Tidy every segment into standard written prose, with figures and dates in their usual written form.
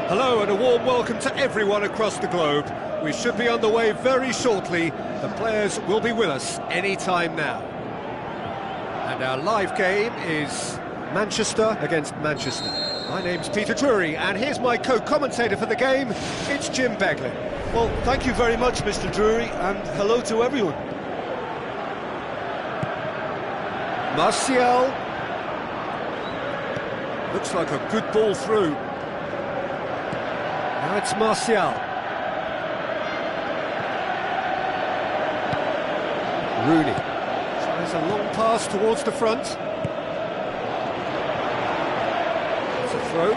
Hello and a warm welcome to everyone across the globe. We should be on the way very shortly. The players will be with us any time now. And our live game is Manchester against Manchester. My name's Peter Drury, and here's my co-commentator for the game. It's Jim Beglin. Well, thank you very much, Mr. Drury, and hello to everyone. Martial. Looks like a good ball through. Now it's Martial. Rooney tries a long pass towards the front. It's a throw.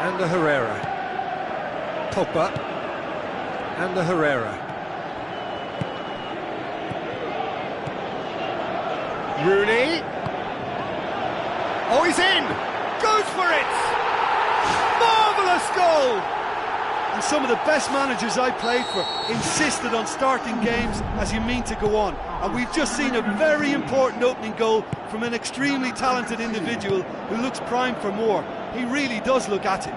And Herrera. Pogba. And Herrera. Rooney. Oh, he's in! Goes for it! Marvellous goal! And some of the best managers I played for insisted on starting games as you mean to go on. And we've just seen a very important opening goal from an extremely talented individual who looks primed for more. He really does look at it.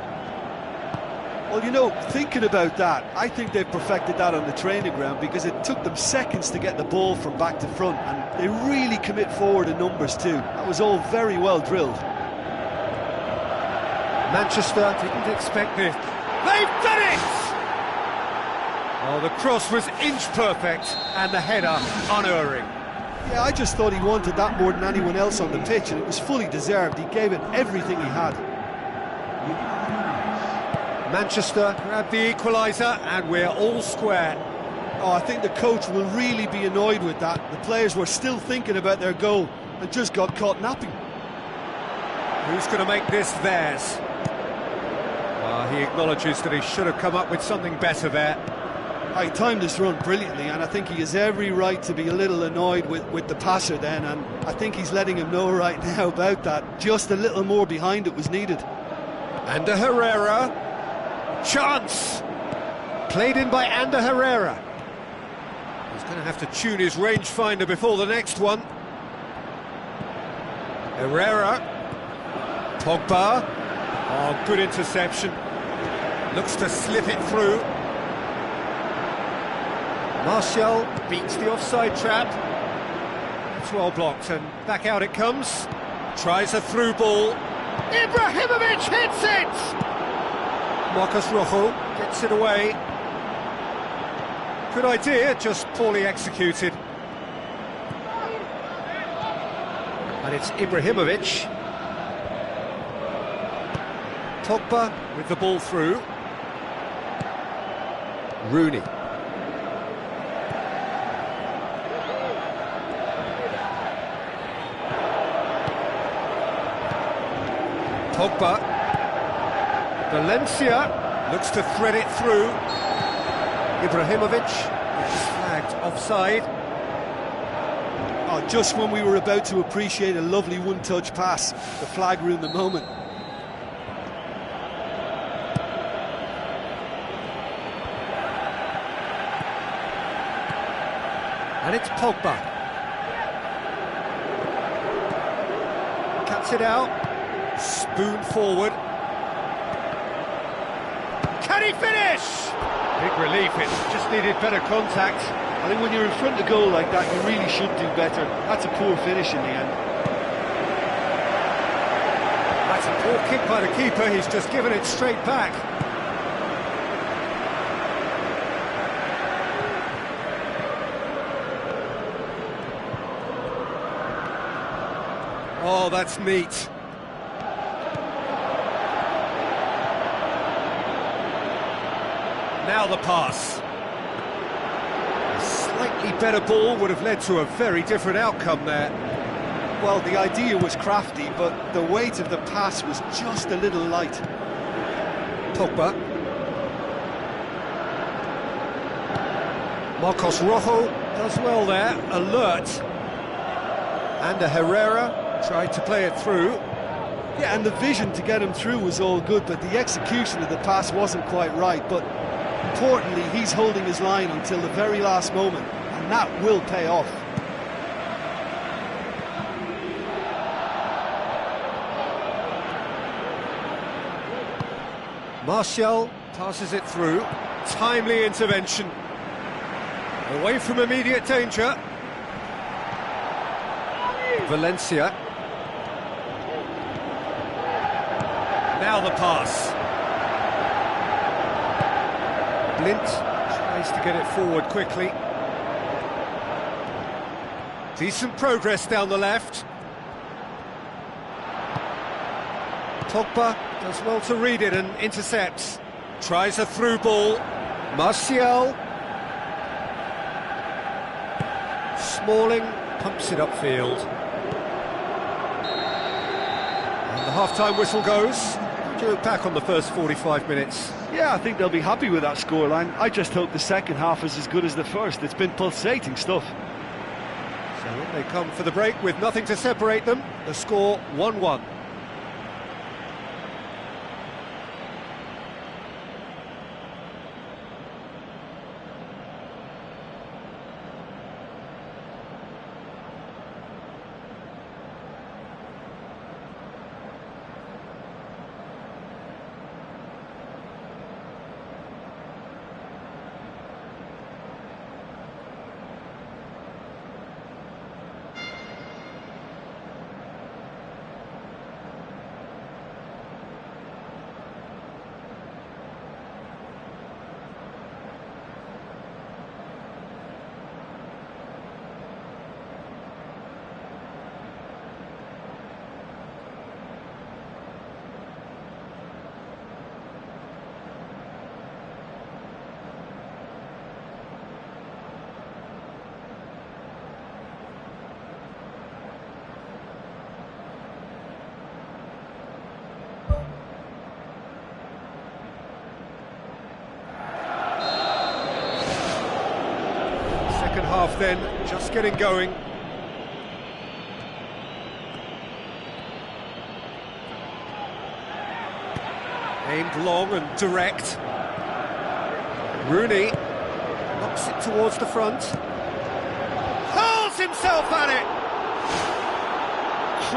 Well, you know, thinking about that, I think they've perfected that on the training ground because it took them seconds to get the ball from back to front, and they really commit forward in numbers too. That was all very well drilled. Manchester didn't expect this. They've done it! Oh, the cross was inch perfect, and the header unerring. Yeah, I just thought he wanted that more than anyone else on the pitch, and it was fully deserved. He gave it everything he had. Manchester grabbed the equaliser, and we're all square. Oh, I think the coach will really be annoyed with that. The players were still thinking about their goal and just got caught napping. Who's going to make this theirs? He acknowledges that he should have come up with something better there. He timed his run brilliantly, and I think he has every right to be a little annoyed with the passer then, and I think he's letting him know right now about that. Just a little more behind it was needed. And Herrera. Chance! Played in by Ander Herrera. He's going to have to tune his rangefinder before the next one. Herrera. Pogba. Oh, good interception. Looks to slip it through. Martial beats the offside trap. It's well blocked, and back out it comes. Tries a through ball. Ibrahimovic hits it! Marcos Rojo gets it away. Good idea, just poorly executed. And it's Ibrahimovic. Pogba with the ball through. Rooney. Pogba. Valencia looks to thread it through. Ibrahimovic gets flagged offside. Oh, just when we were about to appreciate a lovely one-touch pass, the flag ruined the moment. And it's Pogba. Cuts it out. Spoon forward. Can he finish? Big relief, it just needed better contact. I think when you're in front of goal like that, you really should do better. That's a poor finish in the end. That's a poor kick by the keeper, he's just given it straight back. Oh, that's neat. Now the pass. A slightly better ball would have led to a very different outcome there. Well, the idea was crafty, but the weight of the pass was just a little light. Pogba. Marcos Rojo does well there, alert. And Herrera tried to play it through. Yeah, and the vision to get him through was all good, but the execution of the pass wasn't quite right. But Importantly, he's holding his line until the very last moment, and that will pay off. Martial passes it through. Timely intervention. Away from immediate danger. Valencia. Now the pass. Blint tries to get it forward quickly. Decent progress down the left. Pogba does well to read it and intercepts. Tries a through ball. Martial. Smalling pumps it upfield. And the half-time whistle goes. How do you look back on the first 45 minutes? Yeah, I think they'll be happy with that scoreline. I just hope the second half is as good as the first. It's been pulsating stuff. So in they come for the break with nothing to separate them. The score 1-1. Second half then, just getting going. Aimed long and direct. Rooney knocks it towards the front. Hurls himself at it!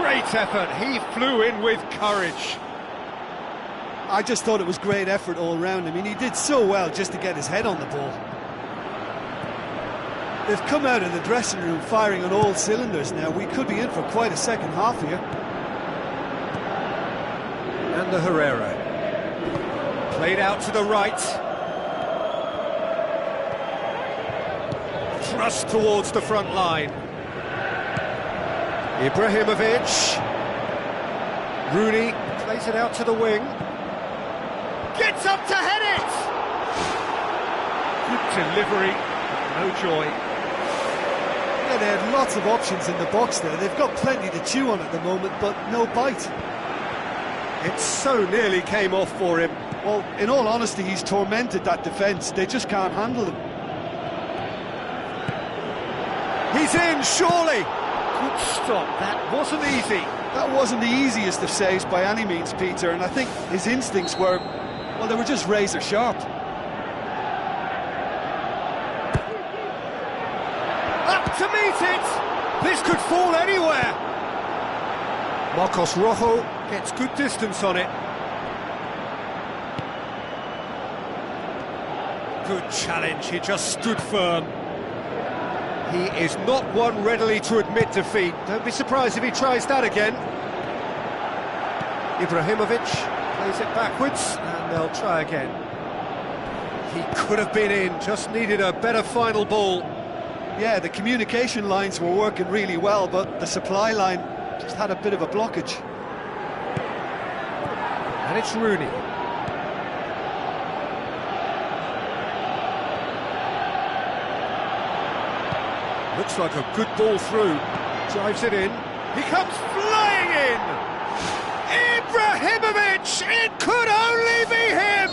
Great effort, he flew in with courage. I just thought it was great effort all round. I mean, he did so well just to get his head on the ball. They've come out of the dressing room firing on all cylinders now. We could be in for quite a second half here. And the Herrera. Played out to the right. Thrust towards the front line. Ibrahimovic. Rooney plays it out to the wing. Gets up to head it! Good delivery, no joy. Yeah, they had lots of options in the box there. They've got plenty to chew on at the moment, but no bite. It so nearly came off for him. Well, in all honesty, he's tormented that defence. They just can't handle him. He's in, surely! Good stop, that wasn't easy. That wasn't the easiest of saves by any means, Peter, and I think his instincts were, well, they were just razor sharp. Up to meet it! This could fall anywhere! Marcos Rojo gets good distance on it. Good challenge, he just stood firm. He is not one readily to admit defeat. Don't be surprised if he tries that again. Ibrahimovic plays it backwards, and they'll try again. He could have been in, just needed a better final ball. Yeah, the communication lines were working really well, but the supply line just had a bit of a blockage. And it's Rooney. Looks like a good ball through. Drives it in. He comes flying in! Ibrahimovic! It could only be him!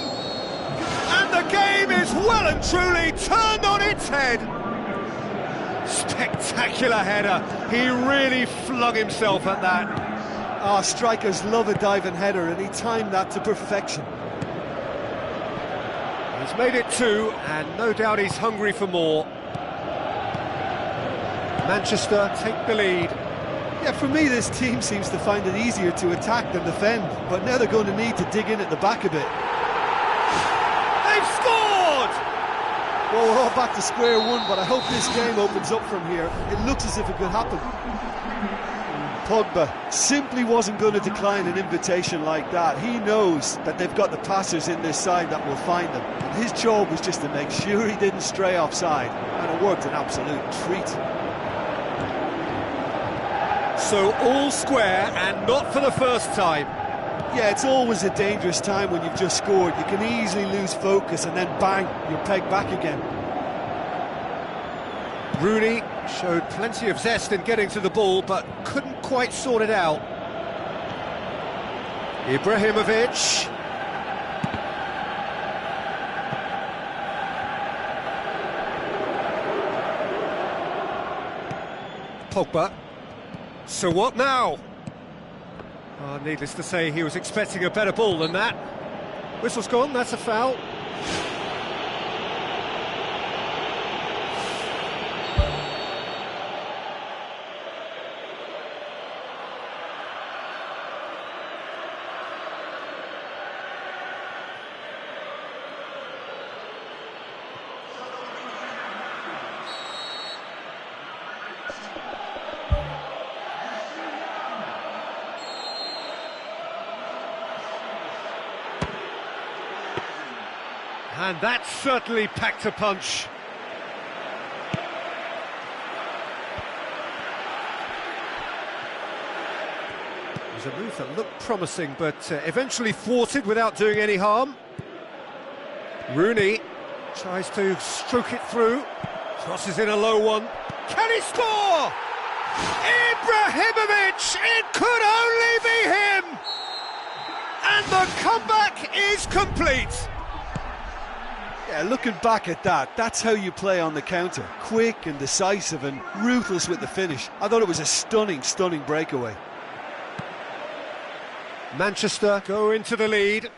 And the game is well and truly turned on its head. Spectacular header. He really flung himself at that. Ah, strikers love a diving header, and he timed that to perfection. He's made it 2, and no doubt he's hungry for more. Manchester take the lead. Yeah, for me, this team seems to find it easier to attack than defend, but now they're going to need to dig in at the back a bit. They've scored! Well, we're all back to square one, but I hope this game opens up from here. It looks as if it could happen. Pogba simply wasn't going to decline an invitation like that. He knows that they've got the passers in this side that will find them. And his job was just to make sure he didn't stray offside, and it worked an absolute treat. So all square, and not for the first time. Yeah, it's always a dangerous time when you've just scored. You can easily lose focus and then bang, you're pegged back again. Rooney showed plenty of zest in getting to the ball, but couldn't quite sort it out. Ibrahimovic. Pogba. So what now? Oh, needless to say, he was expecting a better ball than that. Whistle's gone, that's a foul. And that certainly packed a punch. It was a move that looked promising, but eventually thwarted without doing any harm. Rooney tries to stroke it through, crosses in a low one. Can he score? Ibrahimovic! It could only be him! And the comeback is complete. Yeah, looking back at that, that's how you play on the counter. Quick and decisive and ruthless with the finish. I thought it was a stunning, stunning breakaway. Manchester go into the lead.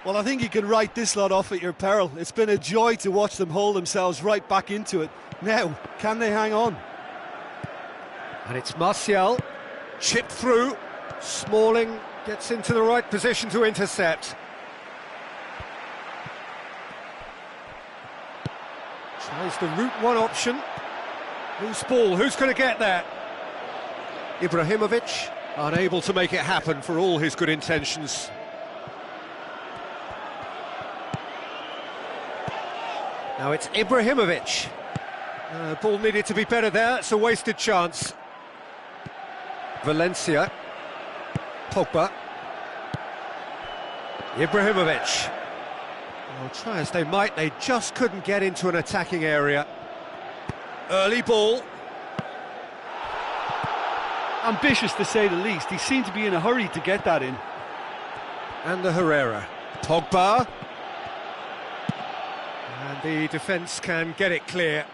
Well, I think you can write this lot off at your peril. It's been a joy to watch them hold themselves right back into it. Now, can they hang on? And it's Martial, chipped through. Smalling gets into the right position to intercept. Tries the route one option. Loose ball, who's going to get that? Ibrahimovic, unable to make it happen for all his good intentions. Now it's Ibrahimovic. Ball needed to be better there, it's a wasted chance. Valencia. Pogba. Ibrahimovic. Well, try as they might, they just couldn't get into an attacking area. Early ball. Ambitious to say the least. He seemed to be in a hurry to get that in. And the Herrera. Pogba. And the defence can get it clear.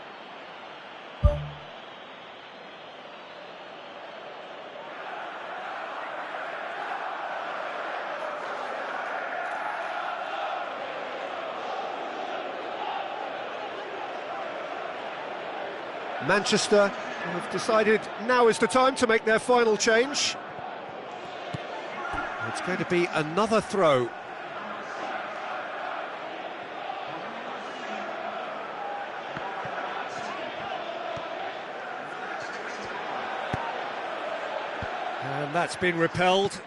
Manchester have decided now is the time to make their final change. It's going to be another throw. And that's been repelled.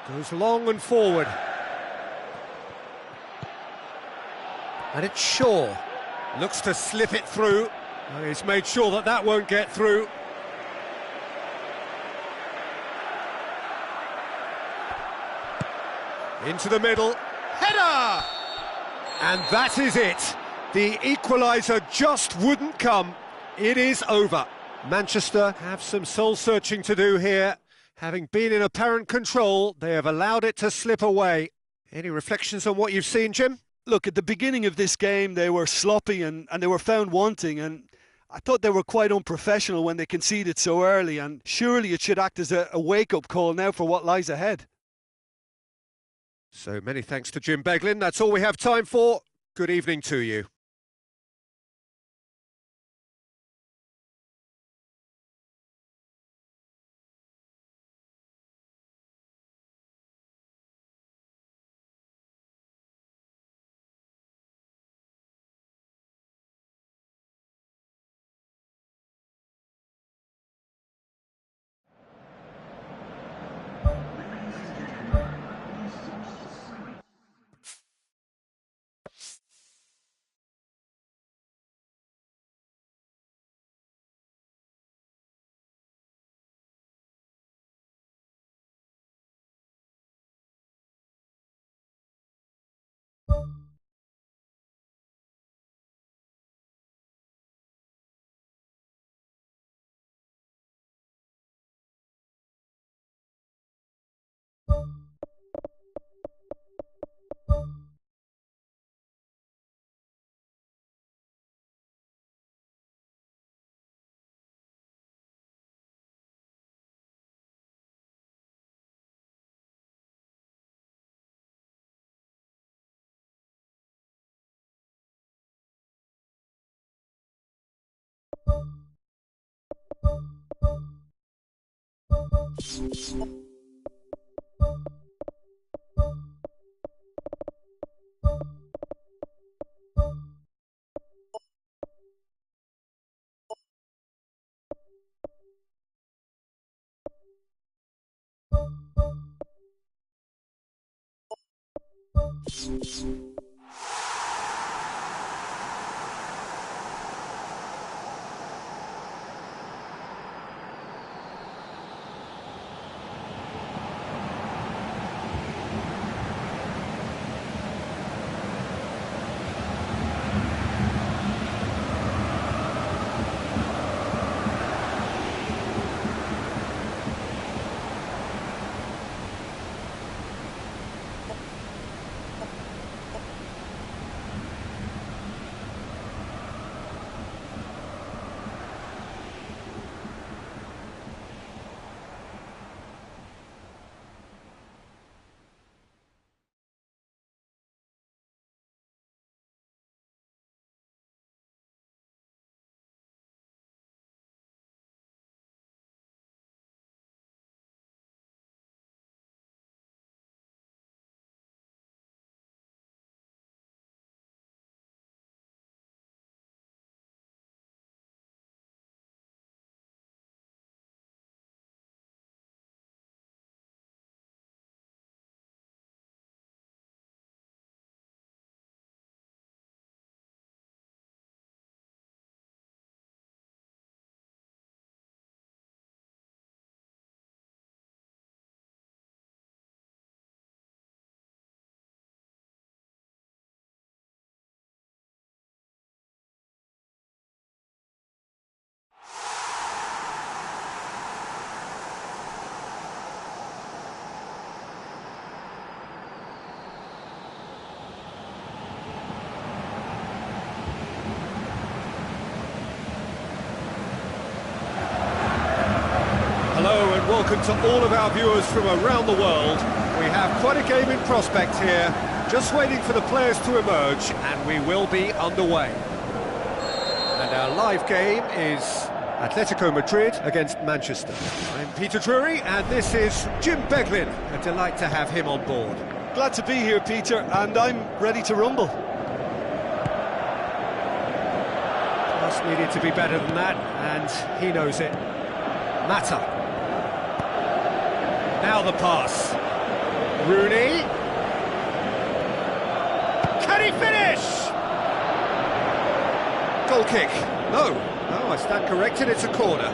Goes long and forward. And it's Shaw. Looks to slip it through. And he's made sure that that won't get through. Into the middle. Header! And that is it. The equaliser just wouldn't come. It is over. Manchester have some soul-searching to do here. Having been in apparent control, they have allowed it to slip away. Any reflections on what you've seen, Jim? Look, at the beginning of this game, they were sloppy and they were found wanting, and I thought they were quite unprofessional when they conceded so early, and surely it should act as a wake-up call now for what lies ahead. So many thanks to Jim Beglin. That's all we have time for. Good evening to you. Hello and welcome to all of our viewers from around the world. We have quite a game in prospect here, just waiting for the players to emerge, and we will be underway. And our live game is Atletico Madrid against Manchester. I'm Peter Drury, and this is Jim Beglin. A delight to have him on board. Glad to be here, Peter, and I'm ready to rumble. Just needed to be better than that, and he knows it. Mata. Now the pass. Rooney. Can he finish? Goal kick. No, I stand corrected, it's a corner.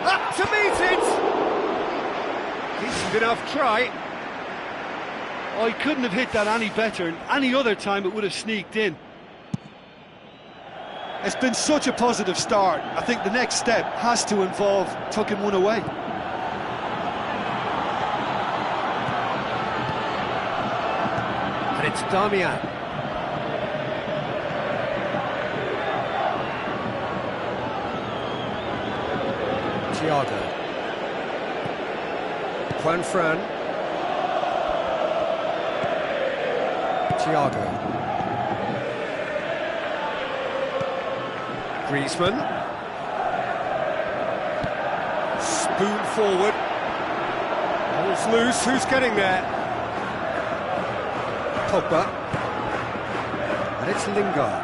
Up to meet it! Decent enough try. Oh, he couldn't have hit that any better, and any other time it would have sneaked in. It's been such a positive start. I think the next step has to involve tucking one away. And it's Damian. Thiago. Juan Fran. Thiago. Griezmann. Spoon forward. Ball's loose, who's getting there? Pogba. And it's Lingard.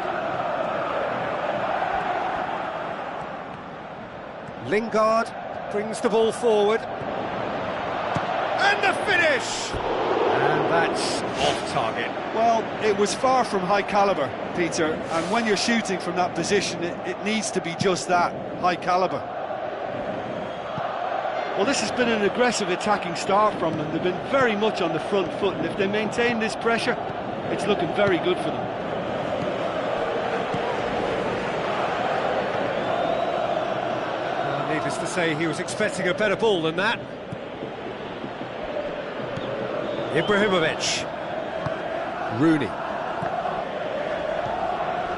Lingard brings the ball forward. And the finish! And that's off target. Well, it was far from high calibre, Peter, and when you're shooting from that position, it needs to be just that, high calibre. Well, this has been an aggressive attacking start from them. They've been very much on the front foot, and if they maintain this pressure, it's looking very good for them. Well, needless to say, he was expecting a better ball than that. Ibrahimovic. Rooney.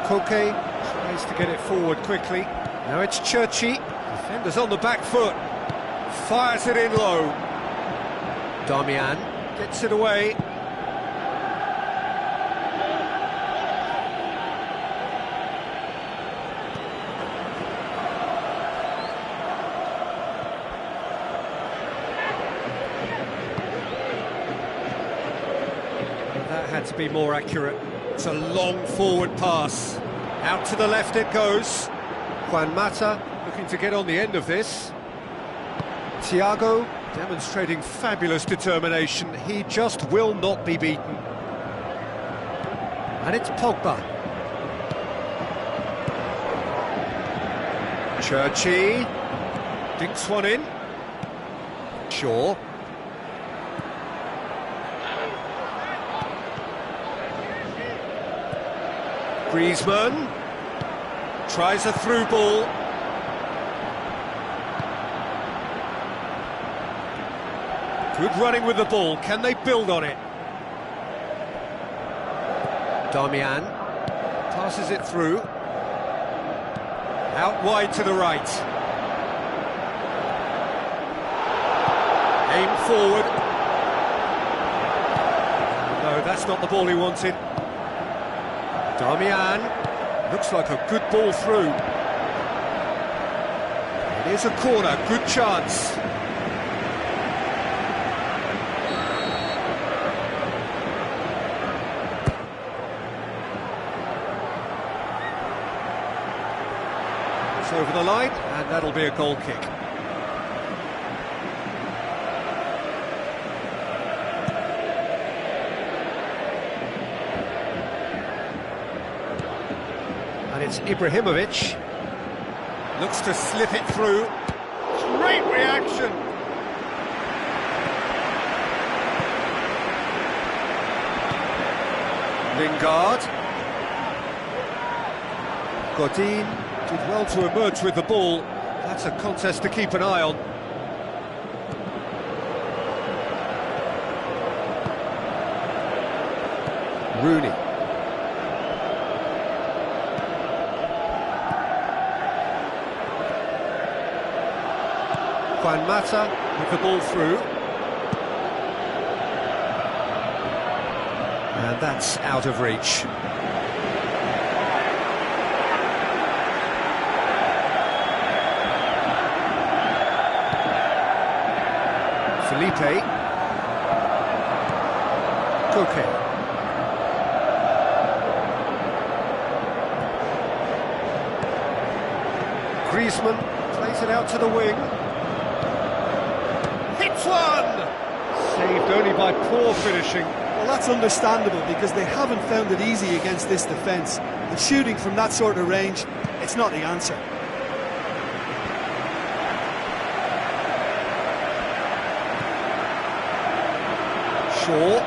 Koke tries to get it forward quickly. Now it's Churchy. Defenders on the back foot. Fires it in low. Damian gets it away. That had to be more accurate. It's a long forward pass. Out to the left it goes. Juan Mata looking to get on the end of this. Thiago demonstrating fabulous determination. He just will not be beaten. And it's Pogba. Churchy dinks one in. Shaw. Griezmann tries a through ball. Good running with the ball. Can they build on it? Damian passes it through. Out wide to the right. Aim forward. No, that's not the ball he wanted. Damian, looks like a good ball through. It is a corner, good chance. It's over the line, and that'll be a goal kick. And it's Ibrahimovic. Looks to slip it through. Great reaction. Lingard. Godin did well to emerge with the ball. That's a contest to keep an eye on. Rooney. Juan Mata with the ball through. And that's out of reach. Felipe. Koke. Griezmann plays it out to the wing. Hits one! Saved only by poor finishing. Well, that's understandable because they haven't found it easy against this defence. And shooting from that sort of range, it's not the answer. Shaw.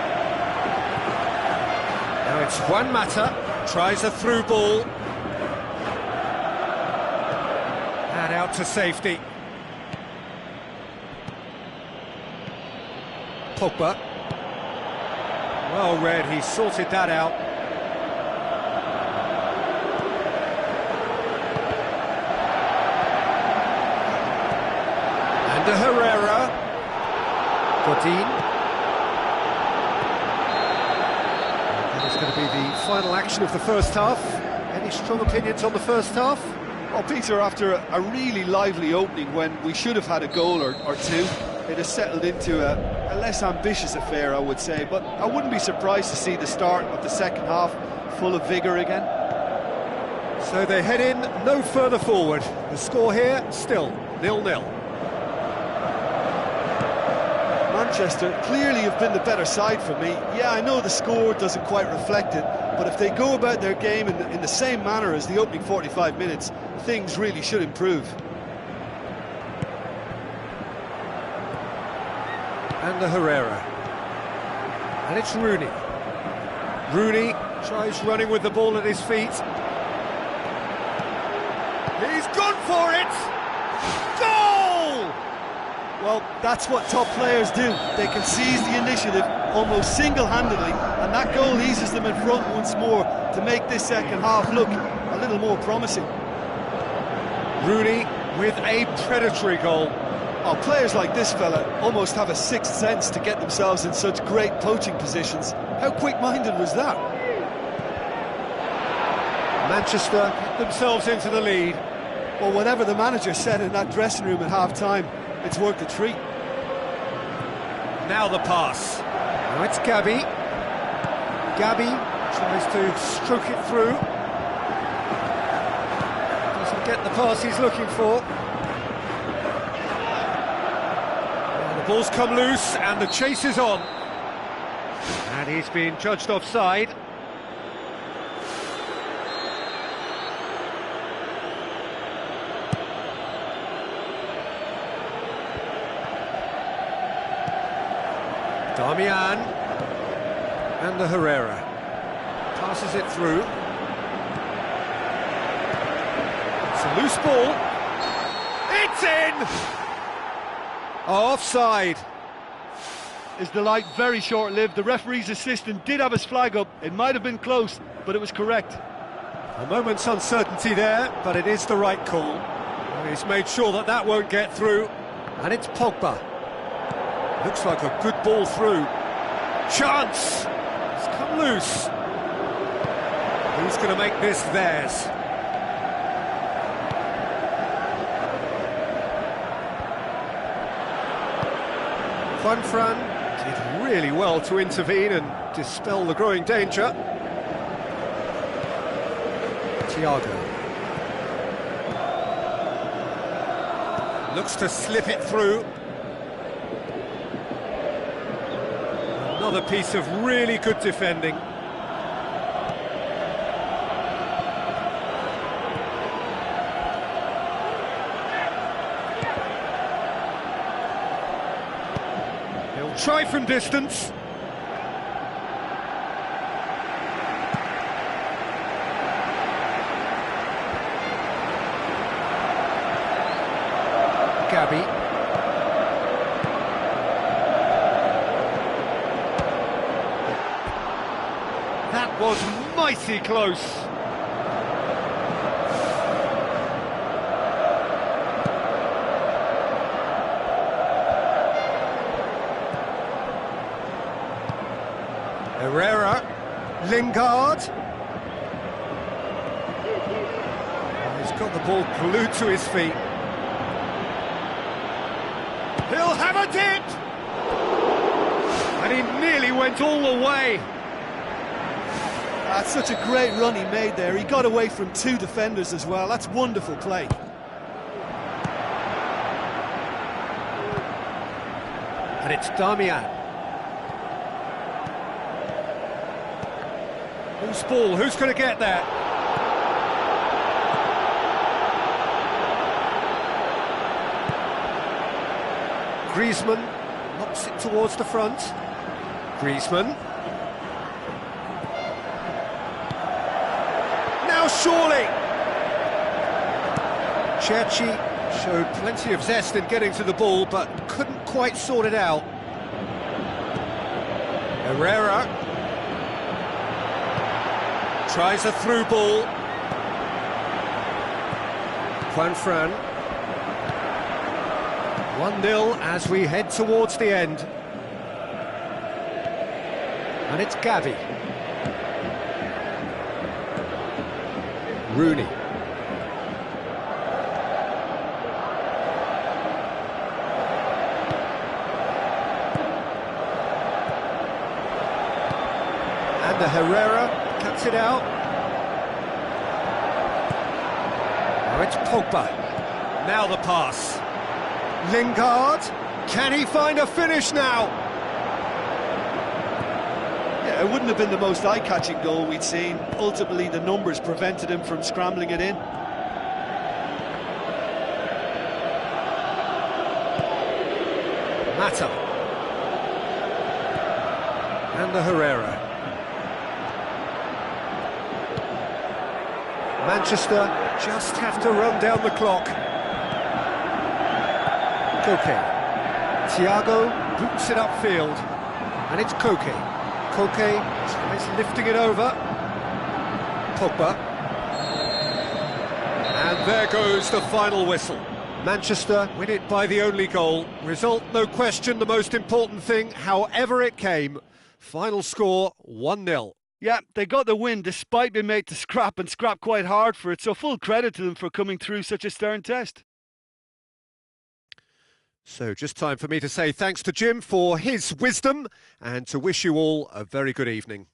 Now it's Juan Mata, tries a through ball. And out to safety. Pogba. Well read, he sorted that out. Ander Herrera. Godin. That is going to be the final action of the first half. Any strong opinions on the first half? Well, Peter, after a really lively opening when we should have had a goal or two, it has settled into a less ambitious affair, I would say. But I wouldn't be surprised to see the start of the second half full of vigour again. So they head in no further forward. The score here, still 0-0. Manchester clearly have been the better side for me. Yeah, I know the score doesn't quite reflect it, but if they go about their game in the same manner as the opening 45 minutes, things really should improve. Ander Herrera. And it's Rooney. Rooney tries running with the ball at his feet. He's gone for it! Goal! Well, that's what top players do. They can seize the initiative almost single-handedly, and that goal eases them in front once more to make this second half look a little more promising. Rooney with a predatory goal. Oh, players like this fella almost have a sixth sense to get themselves in such great poaching positions. How quick-minded was that? Manchester get themselves into the lead. Well, whatever the manager said in that dressing room at half-time, it's worth a treat. Now the pass. Now it's Gabi. Gabi tries to stroke it through. Doesn't get the pass he's looking for. Now the ball's come loose and the chase is on. And he's been judged offside. Damian. Ander Herrera passes it through. It's a loose ball. It's in! Oh, offside. Is the light very short-lived? The referee's assistant did have his flag up. It might have been close, but it was correct. A moment's uncertainty there, but it is the right call. Well, he's made sure that that won't get through. And it's Pogba. Looks like a good ball through. Chance! It's come loose. Who's going to make this theirs? Juan Fran did really well to intervene and dispel the growing danger. Thiago. Looks to slip it through. Another piece of really good defending. He'll try from distance. Gabi. That was mighty close. Herrera, Lingard. He's got the ball glued to his feet. He'll have a dip! And he nearly went all the way. That's such a great run he made there. He got away from two defenders as well. That's wonderful play. And it's Damian. Loose ball, who's going to get there? Griezmann knocks it towards the front. Griezmann. Now surely! Cherchi showed plenty of zest in getting to the ball, but couldn't quite sort it out. Herrera tries a through ball. Juan Fran. 1-0 as we head towards the end. And it's Gavi. Rooney. And the Herrera cuts it out. Now it's Pogba. Now the pass. Lingard. Can he find a finish now? Yeah, it wouldn't have been the most eye-catching goal we'd seen. Ultimately, the numbers prevented him from scrambling it in. Mata. And the Herrera. Manchester just have to run down the clock. Koke. Thiago boots it upfield. And it's Koke. Koke tries lifting it over. Pogba. And there goes the final whistle. Manchester win it by the only goal. Result, no question, the most important thing, however it came. Final score, 1-0. Yeah, they got the win despite being made to scrap, and scrap quite hard for it, so full credit to them for coming through such a stern test. So just time for me to say thanks to Jim for his wisdom and to wish you all a very good evening.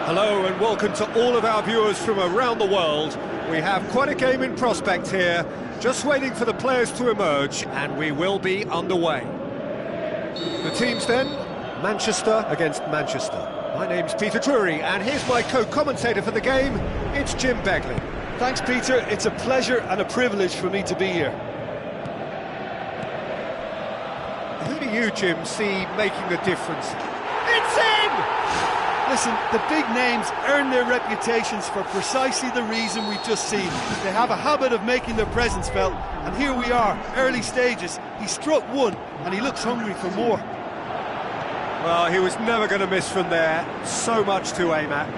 Hello and welcome to all of our viewers from around the world. We have quite a game in prospect here, just waiting for the players to emerge, and we will be underway. The teams then, Manchester against Manchester. My name's Peter Drury, and here's my co-commentator for the game, it's Jim Begley. Thanks, Peter. It's a pleasure and a privilege for me to be here. Who do you, Jim, see making the difference? It's in! Listen, the big names earn their reputations for precisely the reason we've just seen. They have a habit of making their presence felt, and here we are, early stages. He struck one, and he looks hungry for more. Well, he was never going to miss from there. So much to aim at.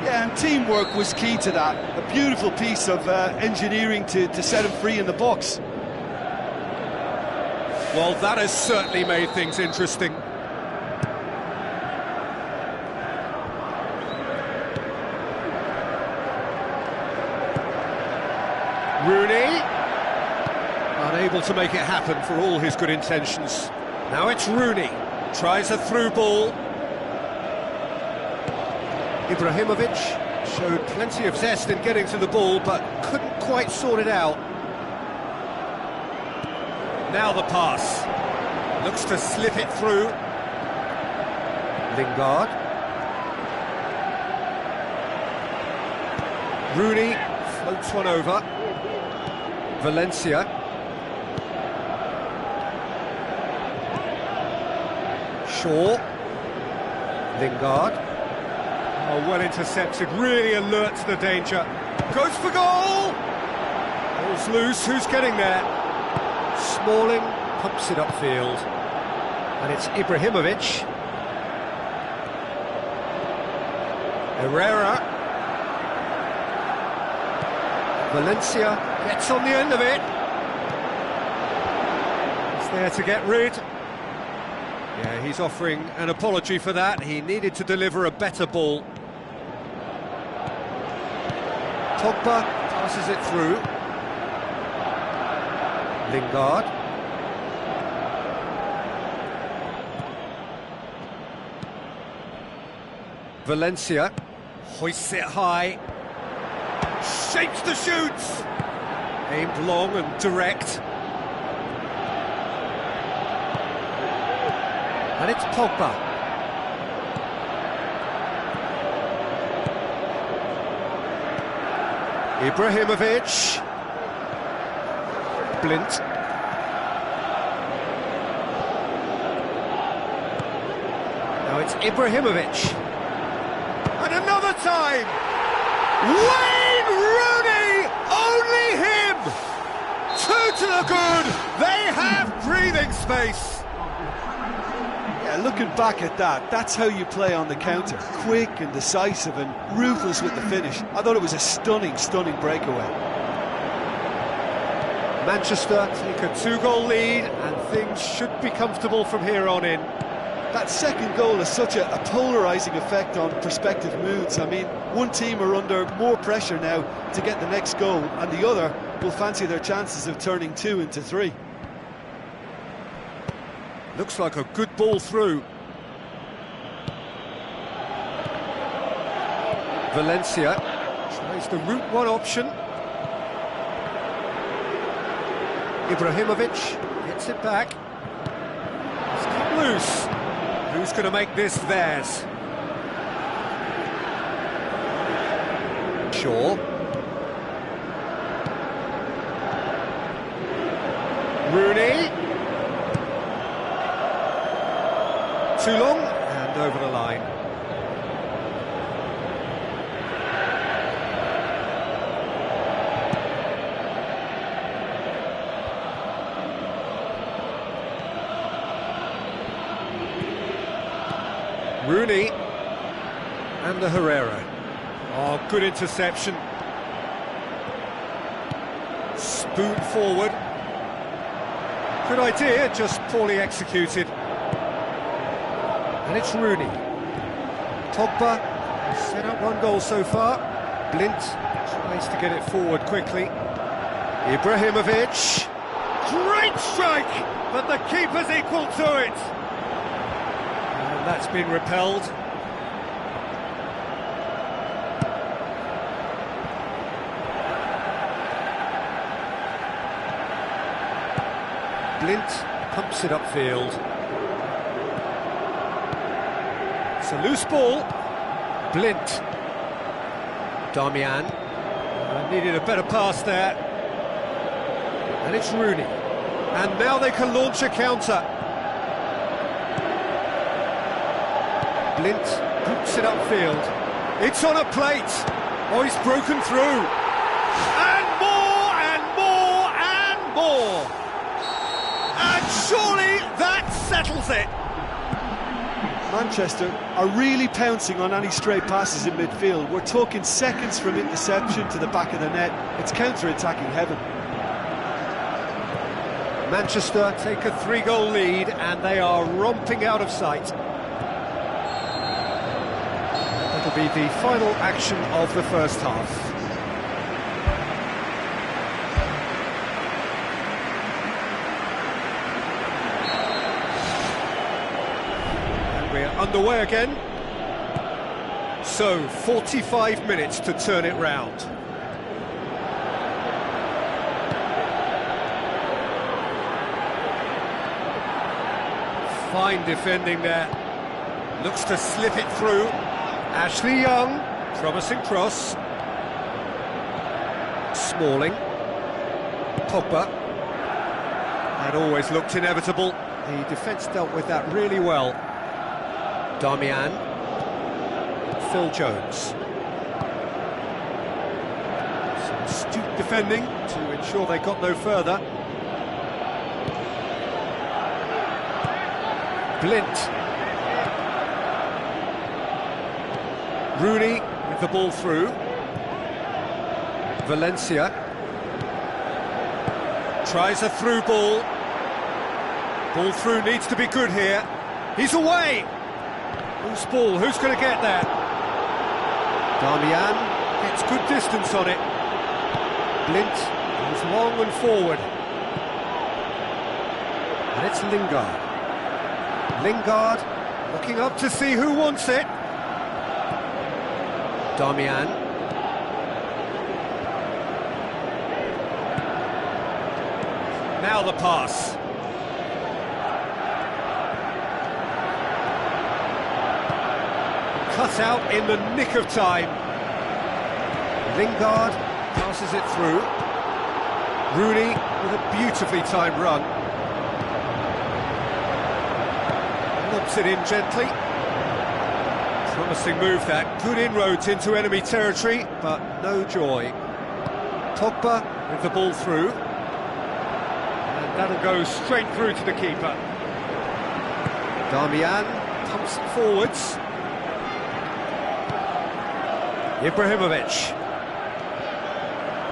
Yeah, and teamwork was key to that. A beautiful piece of engineering to set him free in the box. Well, that has certainly made things interesting. Rooney, unable to make it happen for all his good intentions. Now it's Rooney. Tries a through ball. Ibrahimovic showed plenty of zest in getting to the ball, but couldn't quite sort it out. Now the pass. Looks to slip it through. Lingard. Rooney floats one over. Valencia. Shaw. Lingard. Oh, well intercepted, really alert to the danger. Goes for goal! Ball's loose, who's getting there? Smalling pumps it upfield. And it's Ibrahimovic. Herrera. Valencia gets on the end of it. He's there to get rid. Yeah, he's offering an apology for that. He needed to deliver a better ball. Pogba passes it through. Lingard. Valencia hoists it high. Shapes the shoots. Aimed long and direct. And it's Pogba. Ibrahimovic. Blint. Now it's Ibrahimovic. And another time! Wayne Rooney! Only him! Two to the good! They have breathing space! Yeah, looking back at that, that's how you play on the counter. Quick and decisive and ruthless with the finish. I thought it was a stunning, stunning breakaway. Manchester take a 2-goal lead and things should be comfortable from here on in. That second goal has such a polarising effect on prospective moods. I mean, one team are under more pressure now to get the next goal, and the other will fancy their chances of turning 2 into 3. Looks like a good ball through. Valencia tries the route one option. Ibrahimovic gets it back. It's kept loose. Who's going to make this theirs? Shaw. Rooney. Too long and over the line. Rooney and the Herrera. Oh, good interception. Spoon forward. Good idea, just poorly executed. And it's Rooney. Pogba set up one goal so far. Blint tries to get it forward quickly. Ibrahimovic. Great strike, but the keeper's equal to it. And that's been repelled. Blint pumps it upfield. It's a loose ball. Blint. Darmian. Needed a better pass there. And it's Rooney. And now they can launch a counter. Blint boots it upfield. It's on a plate. Oh, he's broken through. And more, and more, and more. And surely that settles it. Manchester are really pouncing on any stray passes in midfield. We're talking seconds from interception to the back of the net. It's counter-attacking heaven. Manchester take a 3-goal lead and they are romping out of sight. That'll be the final action of the first half. underway again. So, 45 minutes to turn it round. Fine defending there. Looks to slip it through. Ashley Young, promising cross. Smalling. Pogba. That always looked inevitable. The defence dealt with that really well. Darmian. Phil Jones. Some astute defending to ensure they got no further. Blint. Rooney with the ball through. Valencia. Tries a through ball. Ball through needs to be good here. He's away! Whose ball? Who's going to get there? Darmian gets good distance on it. Blint goes long and forward. And it's Lingard. Lingard looking up to see who wants it. Darmian. Now the pass. Cut out in the nick of time. Lingard passes it through. Rooney with a beautifully timed run. Lobs it in gently. Promising move that. Good inroads into enemy territory, but no joy. Pogba with the ball through. And that'll go straight through to the keeper. Darmian pumps it forwards. Ibrahimovic.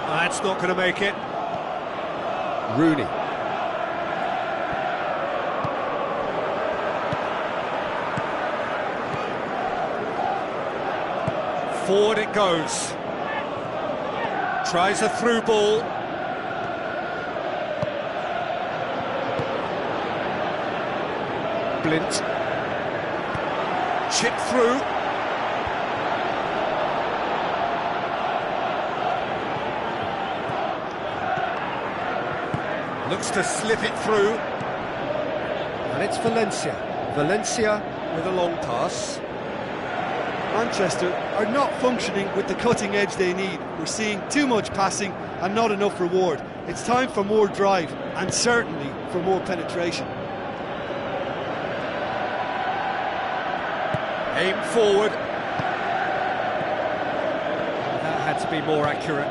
That's not going to make it. Rooney. Forward it goes. Tries a through ball. Blint. Chip through. Looks to slip it through. And it's Valencia. Valencia with a long pass. Manchester are not functioning with the cutting edge they need. We're seeing too much passing and not enough reward. It's time for more drive and certainly for more penetration. Aim forward. That had to be more accurate.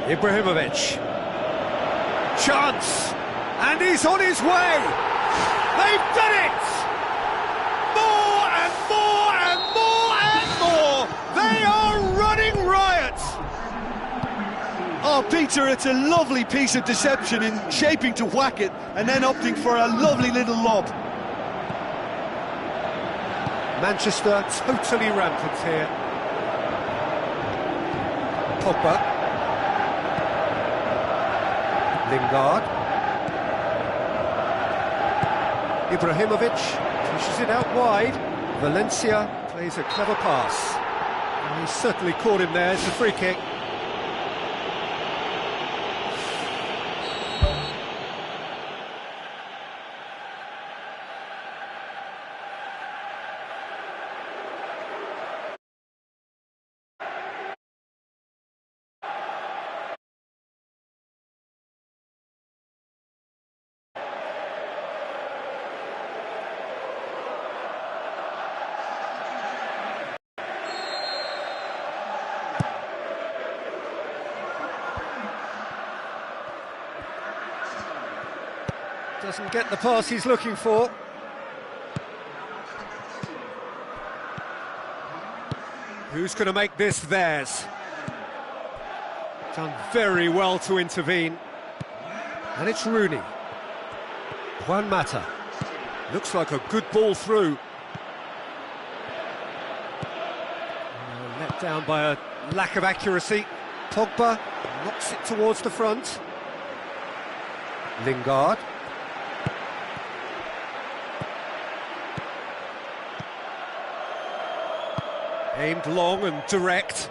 Ibrahimovic. Chance! And he's on his way! They've done it! More and more and more and more! They are running riot! Oh, Peter, it's a lovely piece of deception in shaping to whack it and then opting for a lovely little lob. Manchester totally rampant here. Pogba. Lingard. Ibrahimovic pushes it out wide. Valencia plays a clever pass. And he certainly caught him there. It's a free kick. Doesn't get the pass he's looking for. Who's going to make this theirs? Done very well to intervene. And it's Rooney. Juan Mata. Looks like a good ball through. Let down by a lack of accuracy. Pogba knocks it towards the front. Lingard. Aimed long and direct.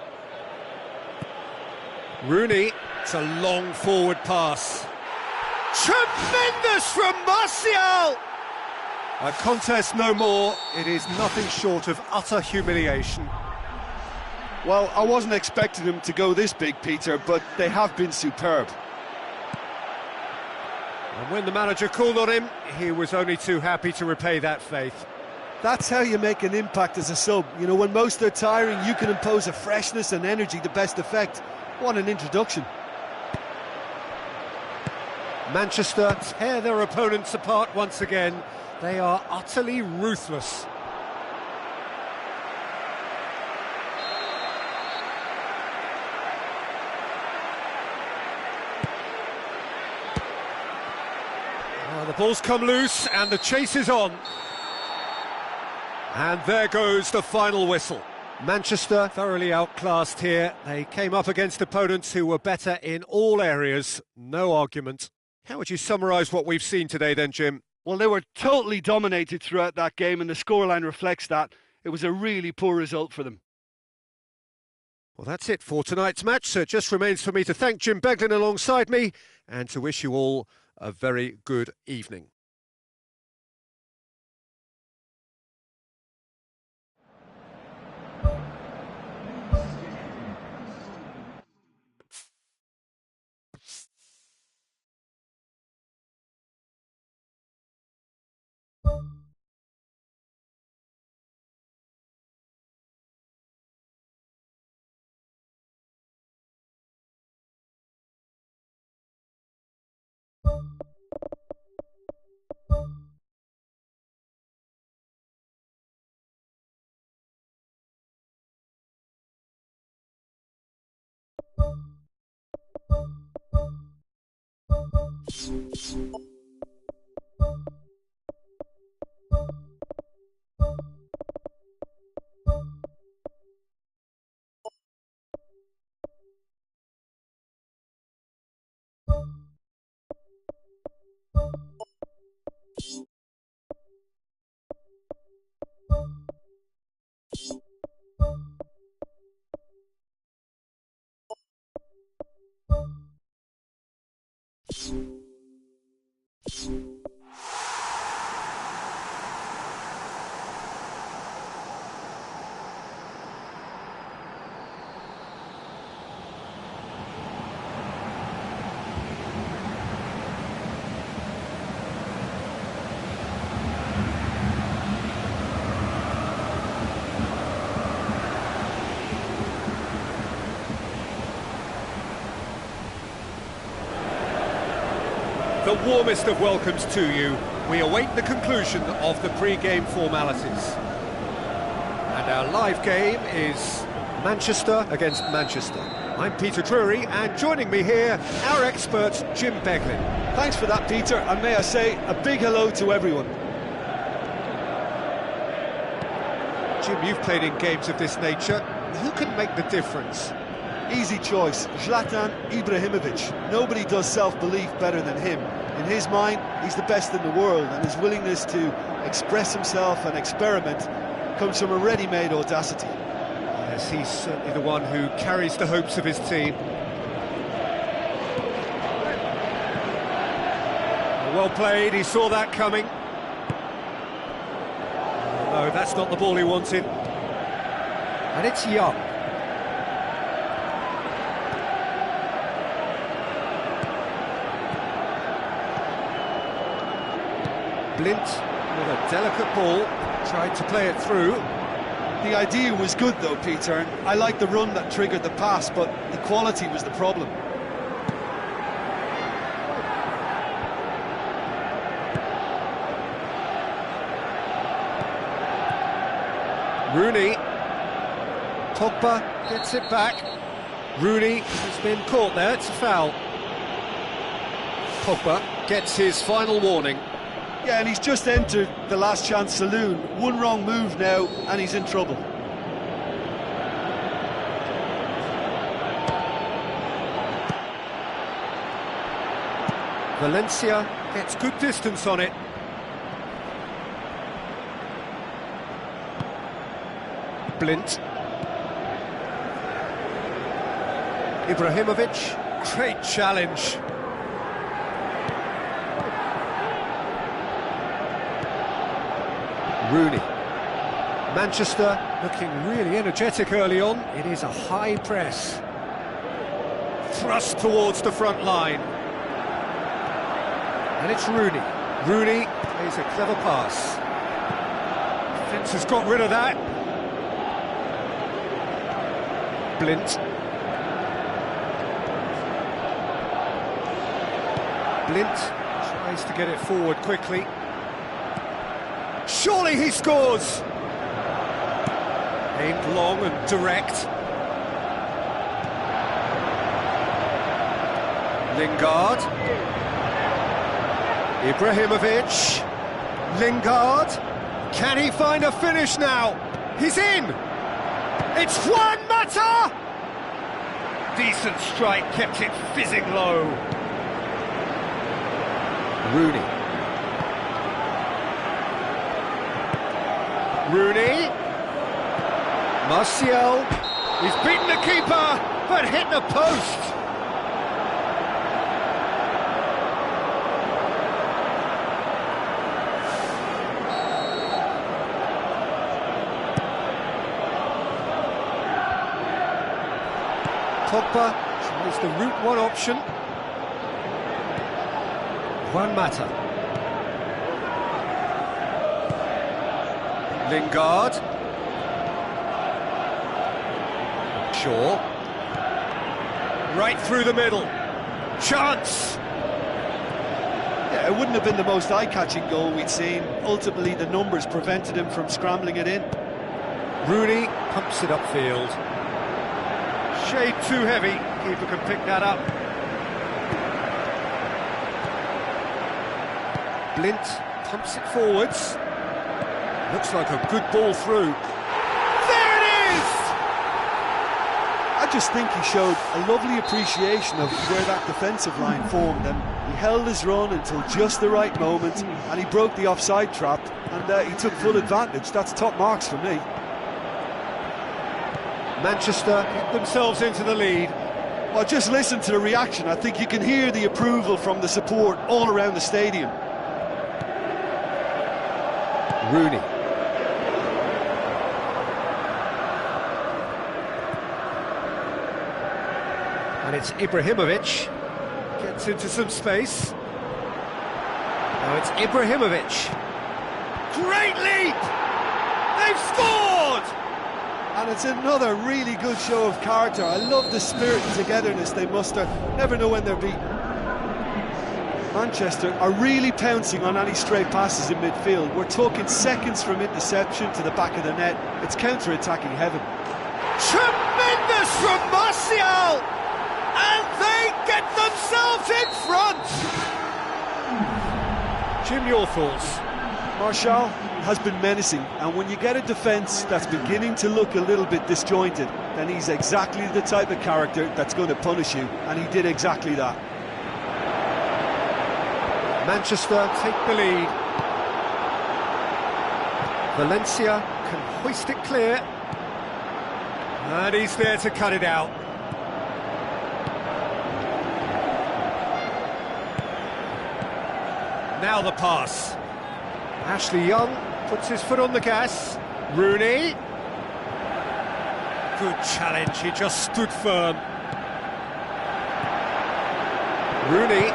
Rooney, it's a long forward pass. Tremendous from Martial! A contest no more. It is nothing short of utter humiliation. Well, I wasn't expecting them to go this big, Peter, but they have been superb. And when the manager called on him, he was only too happy to repay that faith. That's how you make an impact as a sub. You know, when most are tiring, you can impose a freshness and energy to best effect. What an introduction. Manchester tear their opponents apart once again. They are utterly ruthless. The ball's come loose and the chase is on. And there goes the final whistle. Manchester thoroughly outclassed here. They came up against opponents who were better in all areas. No argument. How would you summarise what we've seen today then, Jim? Well, they were totally dominated throughout that game, and the scoreline reflects that. It was a really poor result for them. Well, that's it for tonight's match. So it just remains for me to thank Jim Beglin alongside me and to wish you all a very good evening. The warmest of welcomes to you. We await the conclusion of the pre-game formalities. And our live game is Manchester against Manchester. I'm Peter Drury, and joining me here, our expert, Jim Beglin. Thanks for that, Peter, and may I say a big hello to everyone. Jim, you've played in games of this nature. Who can make the difference? Easy choice, Zlatan Ibrahimovic. Nobody does self-belief better than him. In his mind, he's the best in the world, and his willingness to express himself and experiment comes from a ready-made audacity. Yes, he's certainly the one who carries the hopes of his team. Well played, he saw that coming. No, that's not the ball he wanted. And it's Young. Blint with a delicate ball, tried to play it through. The idea was good though, Peter, and I like the run that triggered the pass, but the quality was the problem. Rooney. Pogba gets it back. Rooney has been caught there, it's a foul. Pogba gets his final warning. Yeah, and he's just entered the last chance saloon. One wrong move now, and he's in trouble. Valencia gets good distance on it. Blint. Ibrahimovic, great challenge. Rooney. Manchester looking really energetic early on. It is a high press. Thrust towards the front line. And it's Rooney. Rooney plays a clever pass. Defence has got rid of that. Blint. Blint tries to get it forward quickly. Surely he scores! Aimed long and direct. Lingard. Ibrahimovic. Lingard. Can he find a finish now? He's in! It's Juan Mata! Decent strike, kept it fizzing low. Rooney. Rooney. Martial. He's beaten the keeper, but hit the post. Pogba tries the route one option. Juan Mata. Lingard. Shaw. Right through the middle. Chance! Yeah, it wouldn't have been the most eye-catching goal we'd seen. Ultimately, the numbers prevented him from scrambling it in. Rooney pumps it upfield. Shade too heavy. Keeper can pick that up. Blint pumps it forwards. Looks like a good ball through. There it is! I just think he showed a lovely appreciation of where that defensive line formed, and he held his run until just the right moment, and he broke the offside trap, and he took full advantage. That's top marks for me. Manchester get themselves into the lead. Well, just listen to the reaction. I think you can hear the approval from the support all around the stadium. Rooney. And it's Ibrahimovic. Gets into some space. Now it's Ibrahimovic. Great leap! They've scored! And it's another really good show of character. I love the spirit and togetherness they muster. Never know when they're beaten. Manchester are really pouncing on any stray passes in midfield. We're talking seconds from interception to the back of the net. It's counter-attacking heaven. Tremendous from Martial! And they get themselves in front! Jim, your thoughts? Martial has been menacing, and when you get a defence that's beginning to look a little bit disjointed, then he's exactly the type of character that's going to punish you, and he did exactly that. Manchester take the lead. Valencia can hoist it clear. And he's there to cut it out. Now the pass. Ashley Young puts his foot on the gas. Rooney. Good challenge, he just stood firm. Rooney.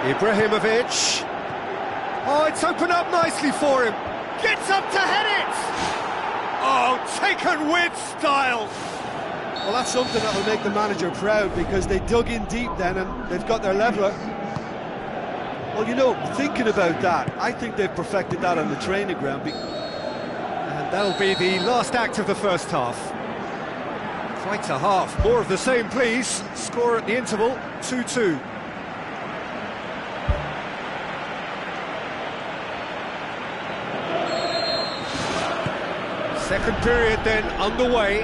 Ibrahimovic. Oh, it's opened up nicely for him. Gets up to head it. Oh, taken with style. Well, that's something that will make the manager proud, because they dug in deep then and they've got their leveller. Well, you know, thinking about that, I think they've perfected that on the training ground. And that'll be the last act of the first half. Quite a half. More of the same, please. Score at the interval, 2-2. Second period then underway.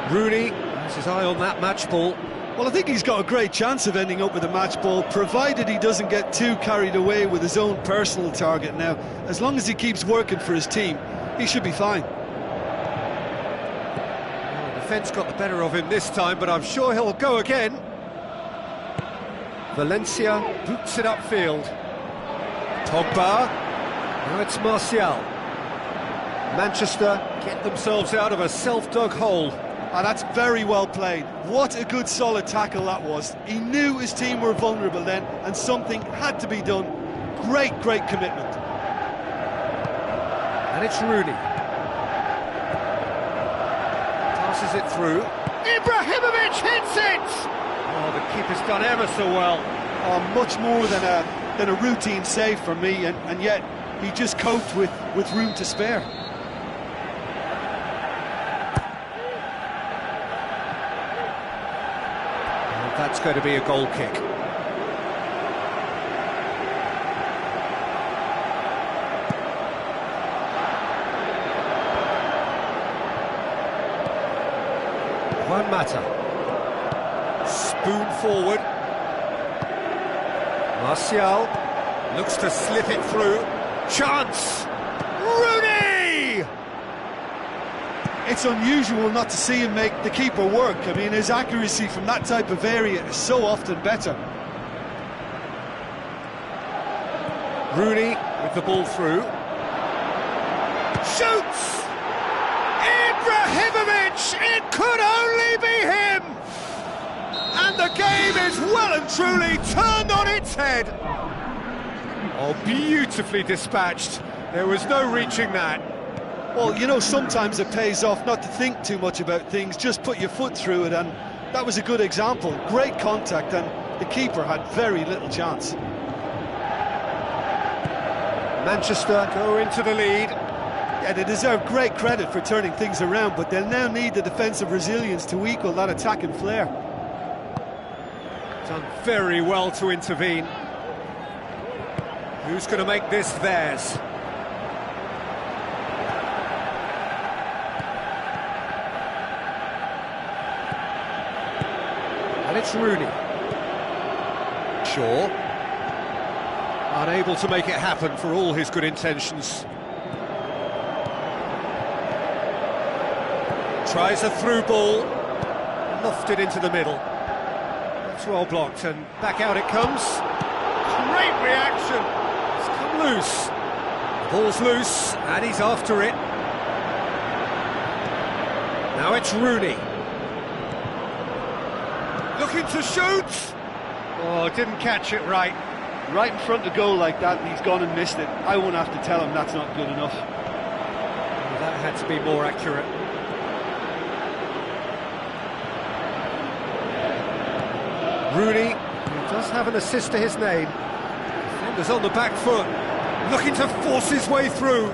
Rooney has his eye on that match ball. Well, I think he's got a great chance of ending up with a match ball, provided he doesn't get too carried away with his own personal target now. As long as he keeps working for his team, he should be fine. defence got the better of him this time, but I'm sure he'll go again. Valencia boots it upfield. Pogba. Now it's Martial. Manchester get themselves out of a self-dug hole. And that's very well played. What a good solid tackle that was. He knew his team were vulnerable then, and something had to be done. Great commitment. And it's Rooney. Passes it through. Ibrahimovic hits it! Oh, the keeper's done ever so well. Oh, much more than a routine save for me, and yet he just coped with room to spare. That's going to be a goal kick. Juan Mata. Spoon forward. Martial looks to slip it through. Chance! Rooney! It's unusual not to see him make the keeper work. I mean, his accuracy from that type of area is so often better. Rooney with the ball through. Shoots! Ibrahimovic! It could only be him! And the game is well and truly turned on its head. Oh, beautifully dispatched. There was no reaching that. Well, you know, sometimes it pays off not to think too much about things, just put your foot through it, and that was a good example. Great contact, and the keeper had very little chance. Manchester go into the lead. Yeah, they deserve great credit for turning things around, but they'll now need the defensive resilience to equal that attacking flair. Done very well to intervene. Who's going to make this theirs? And it's Rooney. Shaw. Unable to make it happen for all his good intentions. Tries a through ball. Lofted into the middle. That's well blocked, and back out it comes. Great reaction. It's come loose. The ball's loose, and he's after it. Now it's Rooney. Looking to shoot! Oh, didn't catch it right. Right in front of goal like that, and he's gone and missed it. I won't have to tell him that's not good enough. Well, that had to be more accurate. Rooney, who does have an assist to his name. Defenders on the back foot, looking to force his way through.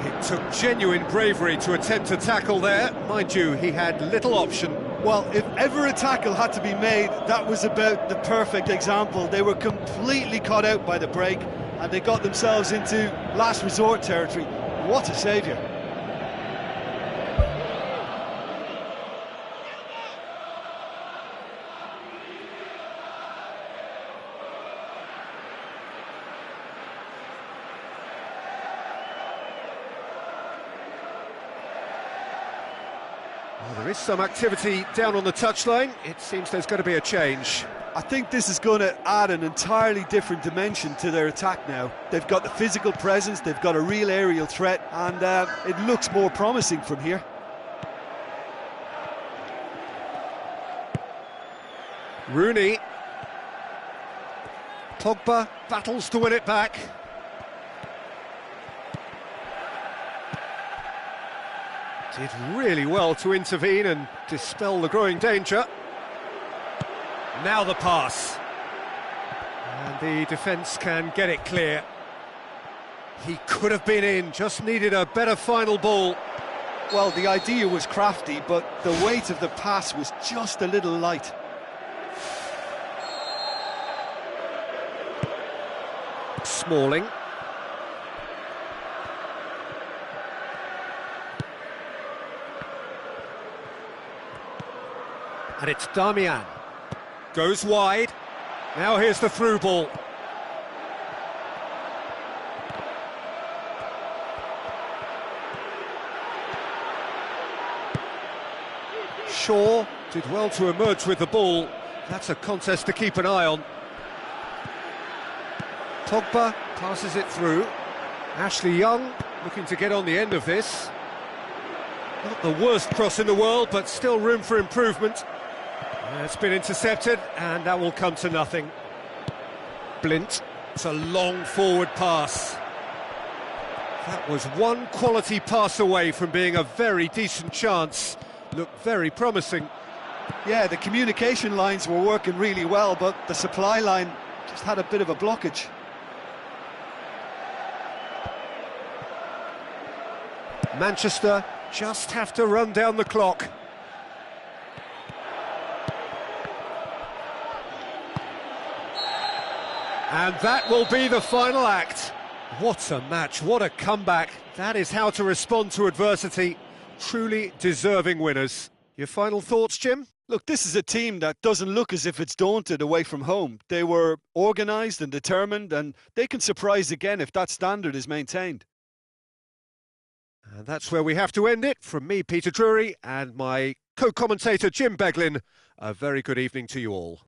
It took genuine bravery to attempt to tackle there. Mind you, he had little option. Well, if ever a tackle had to be made, that was about the perfect example. They were completely caught out by the break, and they got themselves into last resort territory. What a saviour. Well, there is some activity down on the touchline. It seems there's going to be a change. I think this is going to add an entirely different dimension to their attack now. They've got the physical presence, they've got a real aerial threat, and it looks more promising from here. Rooney. Pogba battles to win it back. Did really well to intervene and dispel the growing danger. Now the pass. And the defence can get it clear. He could have been in, just needed a better final ball. Well, the idea was crafty, but the weight of the pass was just a little light. Smalling. And it's Damian. Goes wide. Now here's the through ball. Shaw did well to emerge with the ball. That's a contest to keep an eye on. Pogba passes it through. Ashley Young looking to get on the end of this. Not the worst cross in the world, but still room for improvement. It's been intercepted, and that will come to nothing. Blint, it's a long forward pass. That was one quality pass away from being a very decent chance. Looked very promising. Yeah, the communication lines were working really well, but the supply line just had a bit of a blockage. Manchester just have to run down the clock. And that will be the final act. What a match, what a comeback. That is how to respond to adversity. Truly deserving winners. Your final thoughts, Jim? Look, this is a team that doesn't look as if it's daunted away from home. They were organised and determined, and they can surprise again if that standard is maintained. And that's where we have to end it. From me, Peter Drury, and my co-commentator, Jim Beglin. A very good evening to you all.